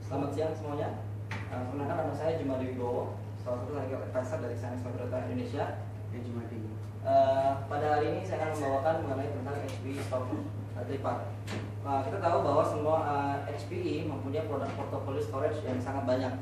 Selamat siang semuanya. Perkenalkan nama saya Jumadi Wibowo, salah satu tenaga advisor dari Sains Fakultas Indonesia. Ya, Jumadi. Pada hari ini saya akan membawakan mengenai tentang HPE Stock Tripart. Kita tahu bahwa semua HPE mempunyai produk portfolio storage yang sangat banyak.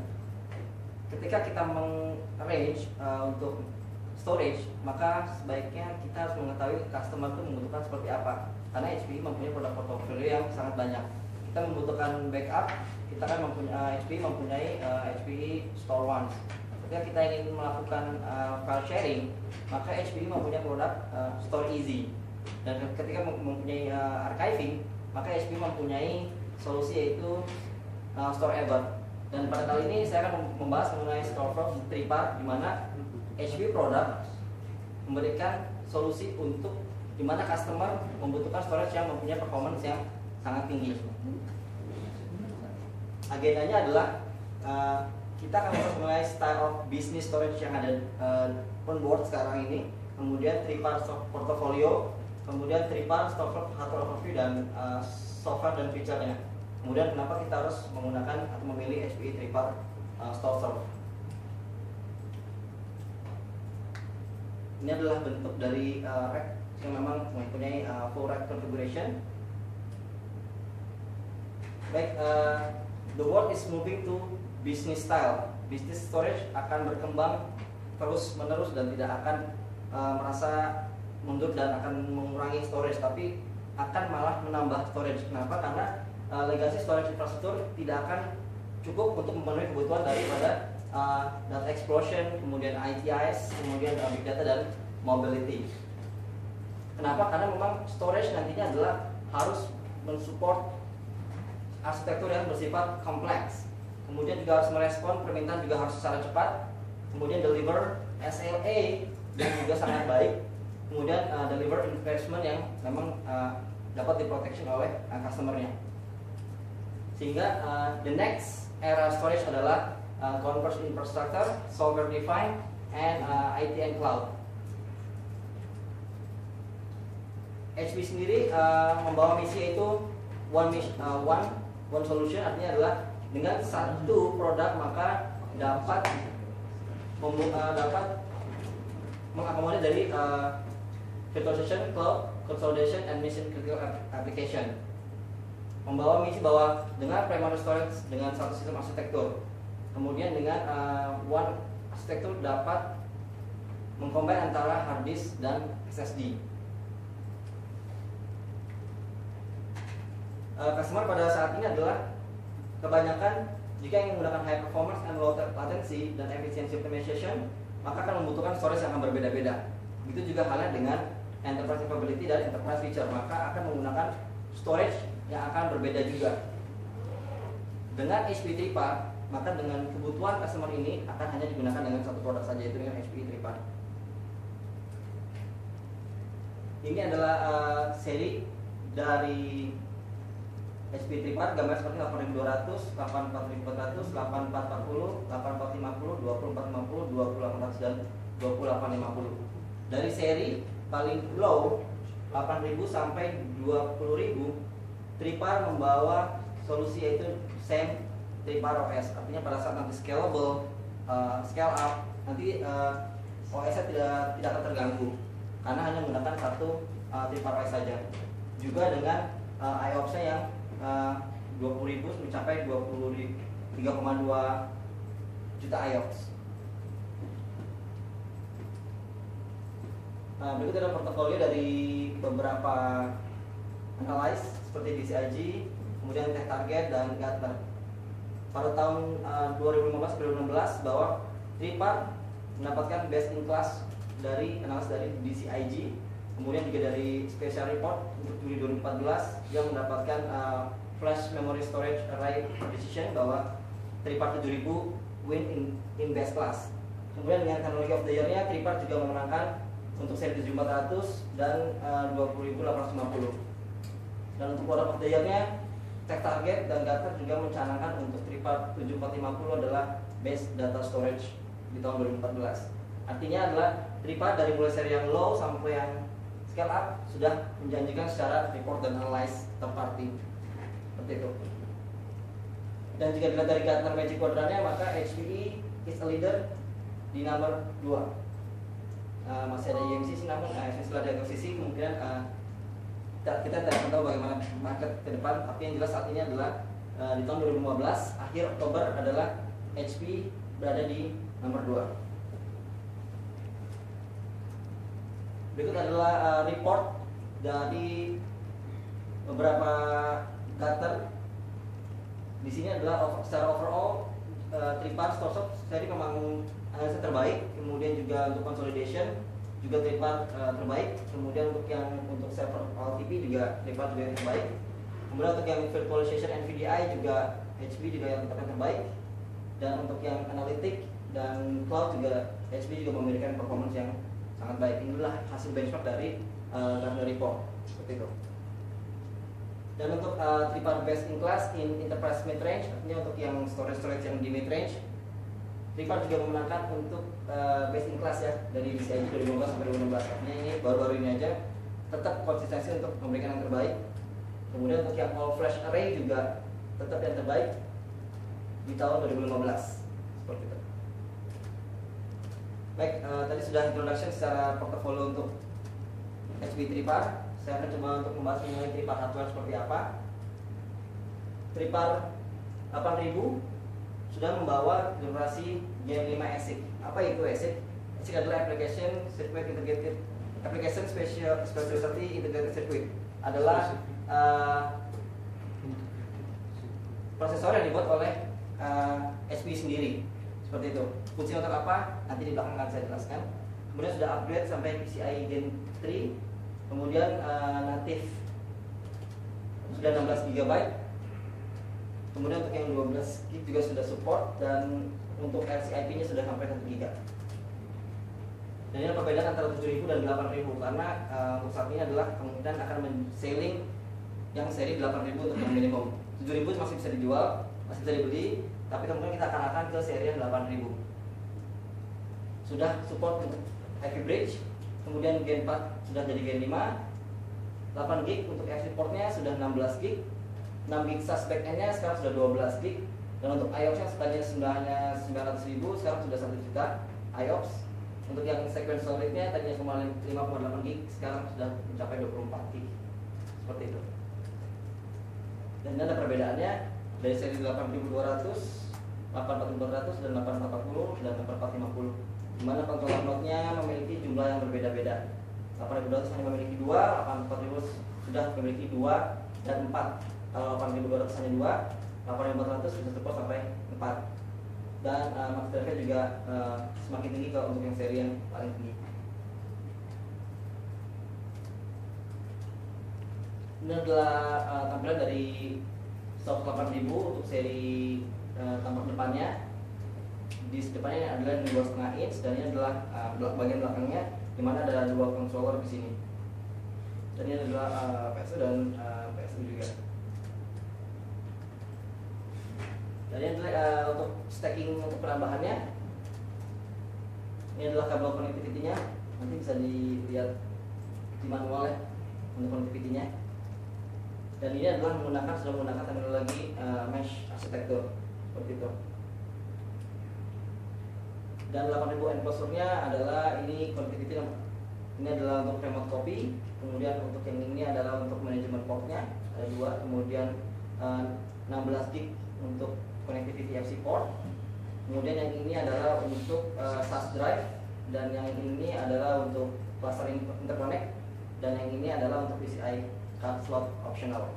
Ketika kita meng-arrange untuk storage, maka sebaiknya kita harus mengetahui customer itu membutuhkan seperti apa. Karena HPE mempunyai produk portfolio yang sangat banyak. Kita membutuhkan backup, kita kan mempunyai HPE mempunyai HPE Store Once. Ketika kita ingin melakukan file sharing, maka HPE mempunyai produk Store Easy. Dan ketika mempunyai archiving, maka HPE mempunyai solusi yaitu Store Ever. Dan pada kali ini saya akan membahas mengenai Store Tripart, di mana HPE produk memberikan solusi untuk di mana customer membutuhkan storage yang mempunyai performance yang sangat tinggi. Agendanya adalah kita akan membahas mengenai style of business storage yang ada on board sekarang ini, kemudian Tripart stock portfolio, kemudian Tripart stock hardware overview dan software dan feature-nya. Kemudian kenapa kita harus menggunakan atau memilih HPE Tripart Store. Ini adalah bentuk dari rack yang memang mempunyai full rack configuration. Baik, the world is moving to business style. Business storage akan berkembang terus menerus dan tidak akan merasa mundur dan akan mengurangi storage, tapi akan malah menambah storage. Kenapa? Karena legacy storage infrastruktur tidak akan cukup untuk memenuhi kebutuhan daripada data explosion, kemudian ITIS, kemudian big data dan mobility. Kenapa? Karena memang storage nantinya adalah harus mensupport arsitektur yang bersifat kompleks. Kemudian juga harus merespon permintaan, juga harus secara cepat. Kemudian deliver SLA yang juga sangat baik. Kemudian deliver investment yang memang dapat diprotection oleh customer-nya. Sehingga the next era storage adalah converged infrastructure, software defined, and IT and cloud. HP sendiri membawa misi yaitu one solution, artinya adalah dengan satu produk maka dapat mengakomodir dari virtualization, cloud, consolidation, and mission critical application. Membawa misi bahwa dengan primary storage dengan satu sistem arsitektur, kemudian dengan one arsitektur dapat mengcombine antara hard disk dan SSD. Customer pada saat ini adalah kebanyakan jika ingin menggunakan high performance and low latency dan efficiency optimization, maka akan membutuhkan storage yang akan berbeda-beda. Begitu juga halnya dengan enterprise capability dan enterprise feature, maka akan menggunakan storage yang akan berbeda juga. Dengan HPE Tripart, maka dengan kebutuhan customer ini akan hanya digunakan dengan satu produk saja, yaitu dengan HPE Tripart. Ini adalah seri dari HPE Tripart, gambar seperti 8200, 84400, 8440, 8450, 2450, 28400 dan 2850. Dari seri paling low 8000 sampai 20000, Tripart membawa solusi yaitu same Tripart OS. Artinya pada saat nanti scalable, scale up, nanti OS-nya tidak akan terganggu karena hanya menggunakan satu Tripart OS saja. Juga dengan IOPS-nya yang 20.000 mencapai 3,2 juta IOPS. Berikut adalah portofolio dari beberapa analyze seperti DCIG, kemudian Tech Target dan Gartner. Pada tahun 2015-2016 bahwa Tripart mendapatkan best in class dari analis dari DCIG. Kemudian juga dari Special Report untuk Juli 2014 yang mendapatkan flash memory storage array precision bahwa Tripart 7000 win in best class. Kemudian dengan Technology of the Year-nya Tripart juga memenangkan untuk seri 7400 dan 20850. Dan untuk product of the Year-nya Tech Target dan Gartner juga mencanangkan untuk Tripart 7450 adalah best data storage di tahun 2014. Artinya adalah Tripart dari mulai seri yang low sampai yang scale up sudah menjanjikan secara report dan analyze third party seperti itu. Dan jika dilihat dari Gartner Magic Quadrant-nya, maka HPE is a leader di nomor 2. Masih ada EMC sih, namun setelah diakuisisi kemungkinan kita tidak tahu bagaimana market ke depan. Tapi yang jelas saat ini adalah di tahun 2015 akhir Oktober adalah HP berada di nomor 2. Berikut adalah report dari beberapa Gartner. Di sini adalah secara overall Tripar Storesop seri memang analisa terbaik, kemudian juga untuk consolidation juga Tripar terbaik, kemudian untuk server OLTP juga Tripar juga yang terbaik, kemudian untuk yang virtualization NVDI juga HP juga yang tetap yang terbaik, dan untuk yang analytic dan cloud juga HP juga memberikan performance yang sangat baik. Inilah hasil benchmark dari Gartner report seperti itu. Dan untuk Tripar best in class in enterprise mid range, artinya untuk yang storage yang di mid range, Tripar juga memenangkan untuk best in class ya dari DCIG 2015 sampai 2016. Artinya ini baru-baru ini aja tetap konsistensi untuk memberikan yang terbaik. Kemudian untuk yang all flash array juga tetap yang terbaik di tahun 2015 seperti itu. Baik, tadi sudah introduction secara portofolio untuk HP Tripar. Saya akan coba untuk membahas mengenai Tripar hardware seperti apa. Tripar 8000 sudah membawa generasi Gen 5 ASIC. Apa itu ASIC? ASIC adalah Application Circuit Integrated Application Specialty Integrated Circuit. Adalah prosesor yang dibuat oleh HP sendiri. Seperti itu. Fungsinya untuk apa? Nanti di belakang akan saya jelaskan. Kemudian sudah upgrade sampai PCIe Gen 3. Kemudian native sudah 16 GB. Kemudian untuk yang 12 GB juga sudah support, dan untuk RCIP-nya sudah sampai 1 GB. Dan ini perbedaan antara 7000 dan 8000 karena untuk saat ini adalah kemungkinan akan men-selling yang seri 8000 untuk yang minimum. 7000 masih bisa dijual, masih bisa dibeli, tapi kemungkinan kita akan ke seri yang 8000. Sudah support untuk IP bridge. Kemudian Gen 4 sudah jadi Gen 5, 8 GB untuk FC portnya sudah 16 GB, 6 GB SAS backend-nya sekarang sudah 12 GB, dan untuk IOPS-nya tadinya 900.000 sekarang sudah 1 juta IOPS. Untuk yang sequential rate-nya tadinya 5,8 GB sekarang sudah mencapai 24 GB. Seperti itu. Dan ini ada perbedaannya dari seri 8200, 84400 dan 8440 dan 8450. Di mana kontrol node-nya memiliki jumlah yang berbeda-beda. 8200 hanya memiliki 2, 8400 sudah memiliki 2 dan 4. Kalau 8200 hanya 2, 8400 bisa support sampai 4. Dan max drive juga semakin tinggi kalau untuk yang seri yang paling tinggi. Ini adalah tampilan dari stock 8000 untuk seri tampak depannya. Di depannya adalah 2,5 inch, dan ini adalah bagian belakangnya, di mana ada 2 controller di sini. Dan ini adalah PSU dan PSU juga. Dan ini adalah untuk stacking untuk penambahannya. Ini adalah kabel connectivity-nya. Nanti bisa dilihat di manual ya untuk connectivity-nya. Dan ini adalah sudah menggunakan teknologi mesh arsitektur seperti itu. Dan 8000 enclosure-nya adalah ini connectivity. Ini adalah untuk remote copy. Kemudian untuk yang ini adalah untuk manajemen port-nya, ada 2. Kemudian 16 GB untuk connectivity FC port. Kemudian yang ini adalah untuk SAS drive, dan yang ini adalah untuk cluster interconnect, dan yang ini adalah untuk PCI card slot optional.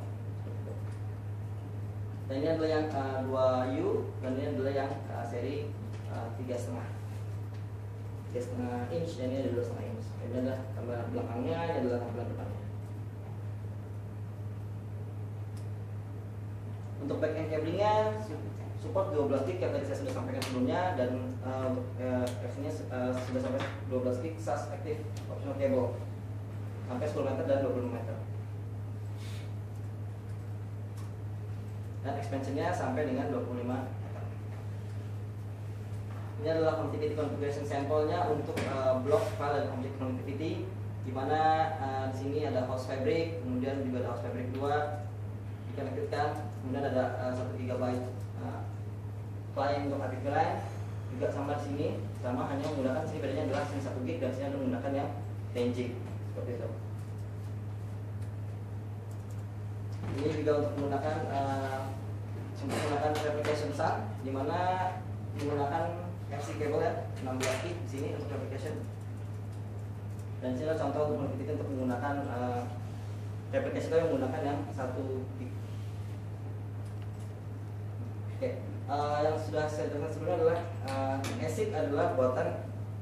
Dan ini adalah yang 2U, dan ini adalah yang seri 3,5 inch, dan ini ada 2,5 inch. Ini adalah tampilan belakangnya, ini adalah tampilan depannya. Untuk backend cablingnya support 12 GB yang tadi saya sudah sampaikan sebelumnya, dan untuk FC-nya sudah sampai 12 GB SAS active optional cable sampai 10 meter dan 20 meter. Dan expansion-nya sampai dengan 25 meter. Ini adalah connectivity configuration sampelnya untuk block file dan object connectivity, di mana di sini ada host fabric, kemudian juga ada host fabric 2 dikonektifkan, kemudian ada 1 GB Client untuk API client juga sama di sini, sama hanya menggunakan sini bedanya adalah sini 1 gig dan sini ada menggunakan yang 10 gig seperti itu. Ini juga untuk menggunakan replication SAN, di mana menggunakan FC cable ya 16 gig di sini untuk replication. Dan sini adalah contoh untuk kita untuk menggunakan replication yang menggunakan yang 1 gig. Oke, yang sudah saya jelaskan sebelumnya adalah ASIC adalah buatan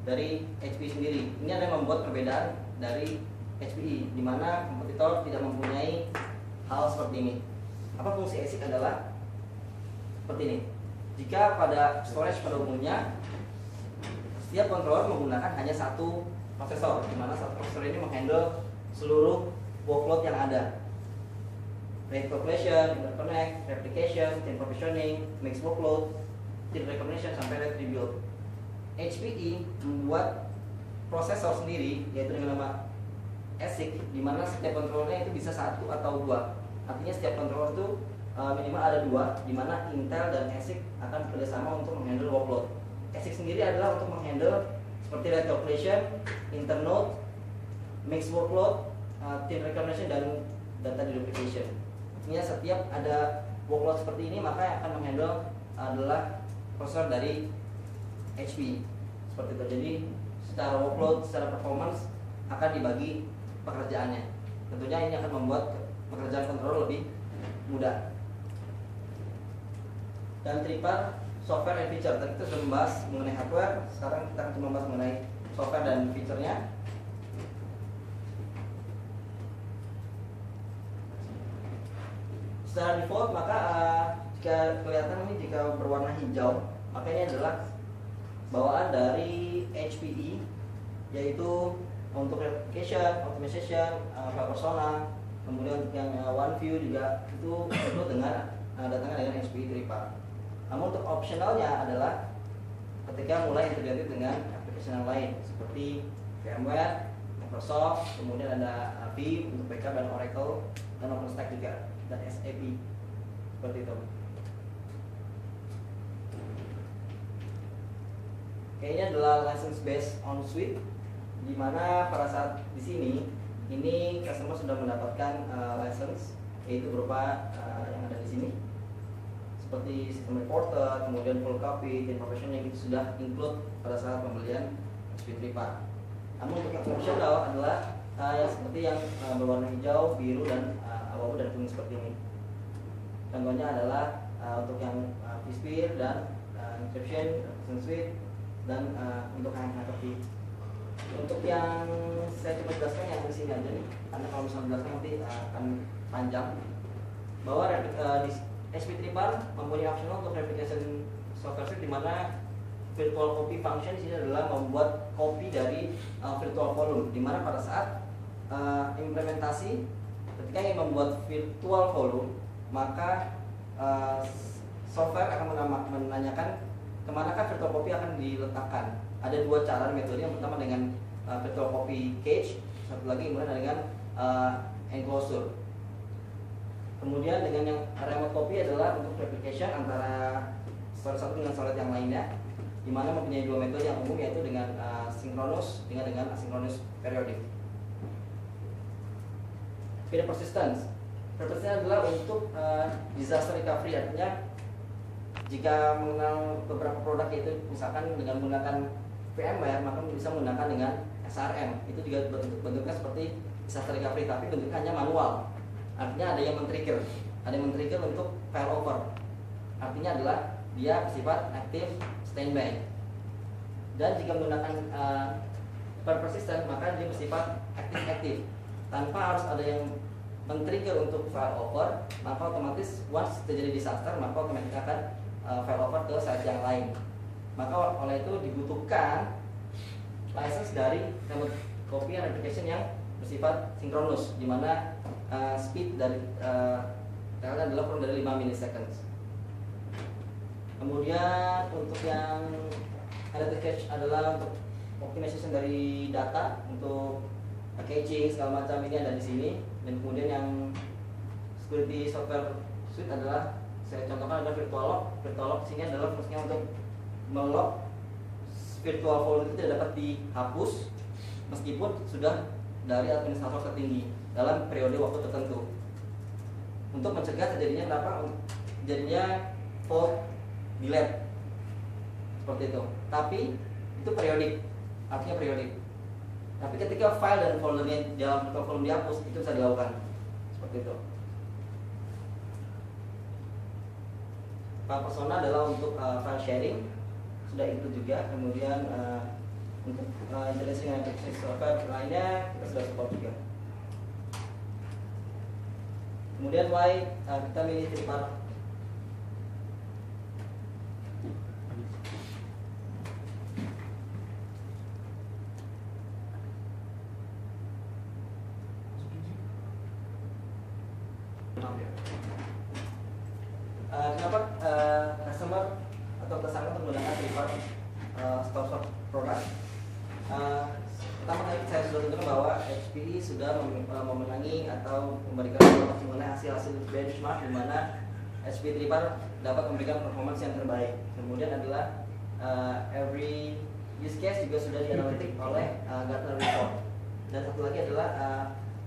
dari HPE sendiri. Ini ada yang membuat perbedaan dari HPE, di mana kompetitor tidak mempunyai hal seperti ini. Apa fungsi ASIC adalah seperti ini. Jika pada storage pada umumnya setiap controller menggunakan hanya satu prosesor, di mana satu prosesor ini menghandle seluruh workload yang ada. Rate calculation, interconnect, replication, chain provisioning, mixed workload, tier recognition sampai rate rebuild. HPE membuat prosesor sendiri yaitu dengan nama ASIC, di mana setiap controllernya itu bisa 1 atau 2. Artinya setiap controller itu minimal ada 2, di mana Intel dan ASIC akan bekerjasama untuk menghandle workload. ASIC sendiri adalah untuk menghandle seperti rate calculation, internode, mixed workload, chain recognition dan data deduplication. Artinya setiap ada workload seperti ini maka yang akan menghandle adalah prosesor dari HPE seperti itu. Jadi secara workload, secara performance akan dibagi pekerjaannya. Tentunya ini akan membuat pekerjaan controller lebih mudah. Dan Tripar software and feature. Tadi kita sudah membahas mengenai hardware, sekarang kita akan membahas mengenai software dan feature-nya. Secara default maka jika kelihatan ini jika berwarna hijau, maka ini adalah bawaan dari HPE, yaitu untuk replication, optimization, file persona, kemudian untuk yang OneView juga itu include dengan datangnya dengan HPE Tripar. Namun untuk optionalnya adalah ketika mulai integrated dengan aplikasi yang lain seperti VMware, Microsoft, kemudian ada API untuk backup dan Oracle dan OpenStack juga dan SAP seperti itu. Kayaknya adalah license based on suite, di mana pada saat di sini ini customer sudah mendapatkan license, yaitu berupa yang ada di sini seperti sistem reporter, kemudian full copy, chain provisioning itu sudah include pada saat pembelian HP Tripar. Namun untuk yang optional adalah yang seperti yang berwarna hijau, biru dan abu-abu dan kuning seperti ini. Contohnya adalah untuk yang vSphere dan encryption, suite dan untuk yang hyper-V. Untuk yang saya coba jelaskan yang di sini aja nih, karena kalau misalnya jelaskan nanti akan panjang. Bahwa di HP Tripar mempunyai optional untuk replication software suite, di mana virtual copy function di sini adalah membuat copy dari virtual volume, di mana pada saat implementasi ketika ingin membuat virtual volume maka software akan menanyakan kemanakah virtual copy akan diletakkan. Ada 2 cara metode, yang pertama dengan virtual copy cache, satu lagi kemudian dengan enclosure. Kemudian dengan yang remote copy adalah untuk replication antara storage satu dengan storage yang lainnya, di mana mempunyai 2 metode yang umum, yaitu dengan synchronous dengan asynchronous periodic. Video persistence. Persistence adalah untuk disaster recovery, artinya jika mengenal beberapa produk, yaitu misalkan dengan menggunakan VMware maka bisa menggunakan dengan SRM. Itu juga bentuknya seperti disaster recovery, tapi bentuknya hanya manual. Artinya ada yang men-trigger untuk failover. Artinya adalah dia bersifat active standby. Dan jika menggunakan persistent maka dia bersifat active tanpa harus ada yang men-trigger untuk failover, maka otomatis once terjadi disaster maka otomatis akan failover ke site yang lain. Maka oleh itu dibutuhkan license dari remote copy and replication yang bersifat sinkronus, di mana speed dari adalah kurang dari 5 milliseconds. Kemudian untuk yang electric cache adalah untuk optimization dari data, untuk caching segala macam ini ada di sini. Dan kemudian yang security software suite adalah saya contohkan adalah virtual lock. Virtual lock sini adalah fungsinya untuk melock virtual folder itu tidak dapat dihapus meskipun sudah dari administrator tertinggi dalam periode waktu tertentu, untuk mencegah terjadinya fault delete seperti itu. Tapi itu periodik, artinya periodik. Tapi ketika file dan foldernya dalam virtual folder dihapus, itu bisa dilakukan seperti itu. File persona adalah untuk file sharing, sudah itu juga. Kemudian untuk integrasi dengan aplikasi software lainnya kita sudah support juga. Kemudian why kita milih Tripart. Kenapa customer atau pesanan untuk menggunakan Tripart stock produk? Pertama kali saya sudah tentukan bahwa HPE sudah memenangi atau memberikan informasi mengenai hasil-hasil benchmark di mana HPE Tripart dapat memberikan performance yang terbaik. Kemudian adalah every use case juga sudah dianalitik oleh Gartner Report. Dan satu lagi adalah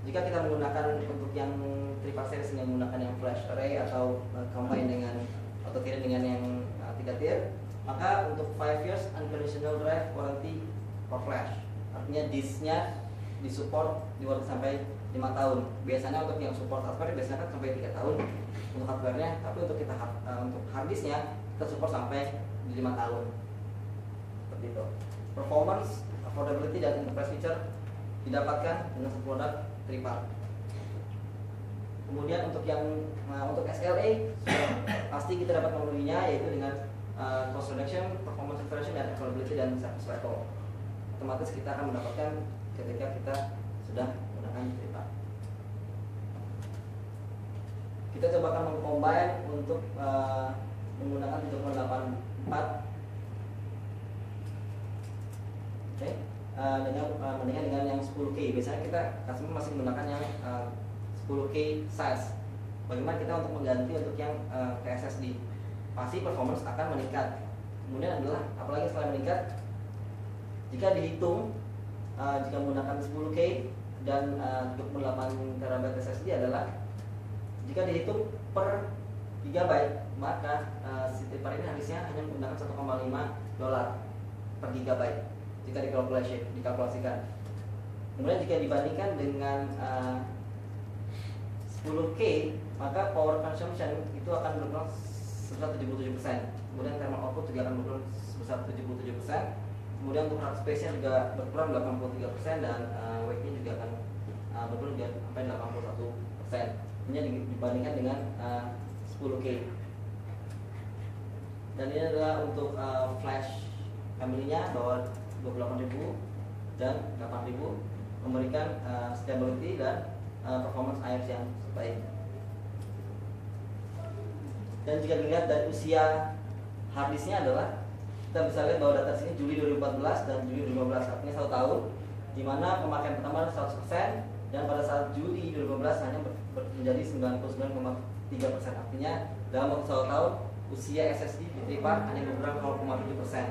jika kita menggunakan untuk yang Tripart series yang menggunakan yang flash array atau combine dengan atau tier dengan yang 3 tier, maka untuk 5 years unconditional drive warranty for flash, artinya disknya disupport diwarranty sampai 5 tahun. Biasanya untuk yang support hardware biasanya kan sampai 3 tahun untuk hardware-nya, tapi untuk kita untuk hard disknya kita support sampai 5 tahun seperti itu. Performance, affordability dan enterprise feature didapatkan dengan satu produk Tripart. Kemudian untuk yang untuk SLA pasti kita dapat memenuhinya, yaitu dengan cost reduction, performance acceleration, dan availability dan service level. Otomatis kita akan mendapatkan ketika kita sudah menggunakan Tripart. Kita coba akan mengcombine untuk menggunakan 784 dengan yang 10K. Biasanya kita customer masih menggunakan yang 10K size. Bagaimana kita untuk mengganti untuk yang ke SSD? Pasti performance akan meningkat. Kemudian adalah apalagi setelah meningkat, jika dihitung jika menggunakan 10K dan 28 TB SSD adalah jika dihitung per gigabyte, maka si Tripart ini harusnya hanya menggunakan $1,5 per gigabyte jika dikalkulasikan. Kemudian jika dibandingkan dengan 10K, maka power consumption itu akan berkurang sebesar 77%. Kemudian thermal output juga akan berkurang sebesar 77%. Kemudian untuk hard space-nya juga berkurang 83% dan weight-nya juga akan berkurang sampai 81%. Ini dibandingkan dengan 10K. Dan ini adalah untuk flash family-nya bahwa 28.000 dan 8.000 memberikan stability dan performance IOPS yang baik. Dan jika dilihat dari usia harddisknya adalah kita bisa lihat bahwa data sini Juli 2014 dan Juli 2015, artinya 1 tahun, di mana pemakaian pertama 100% dan pada saat Juli 2015 hanya menjadi 99,3%. Artinya dalam waktu 1 tahun usia SSD di Tripart hanya berkurang 0,7%.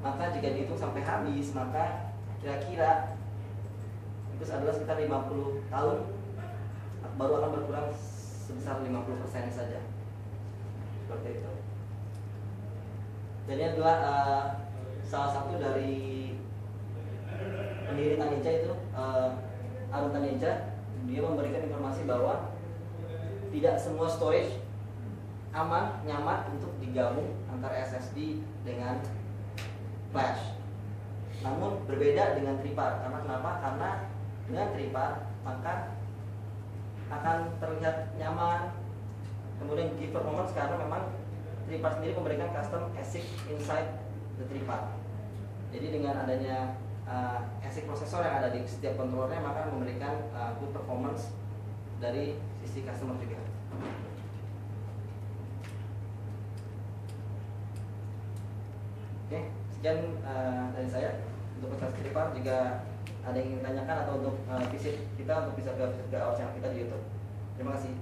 Maka jika dihitung sampai habis, maka kira-kira itu adalah sekitar 50 tahun baru akan berkurang sebesar 50% saja. Seperti itu. Jadi adalah salah satu dari pendiri Taneja itu Arun Taneja, dia memberikan informasi bahwa tidak semua storage aman, nyaman untuk digabung antara SSD dengan flash. Namun berbeda dengan Tripart. Karena kenapa? Karena dengan Tripart maka akan terlihat nyaman, kemudian give performance karena memang Tripart sendiri memberikan custom ASIC inside the Tripart. Jadi dengan adanya ASIC prosesor yang ada di setiap controllernya, maka memberikan good performance dari sisi customer juga. Oke, sekian dari saya untuk presentasi Tripart. Jika ada yang ingin ditanyakan atau untuk visit kita, untuk bisa ke channel kita di YouTube. Terima kasih.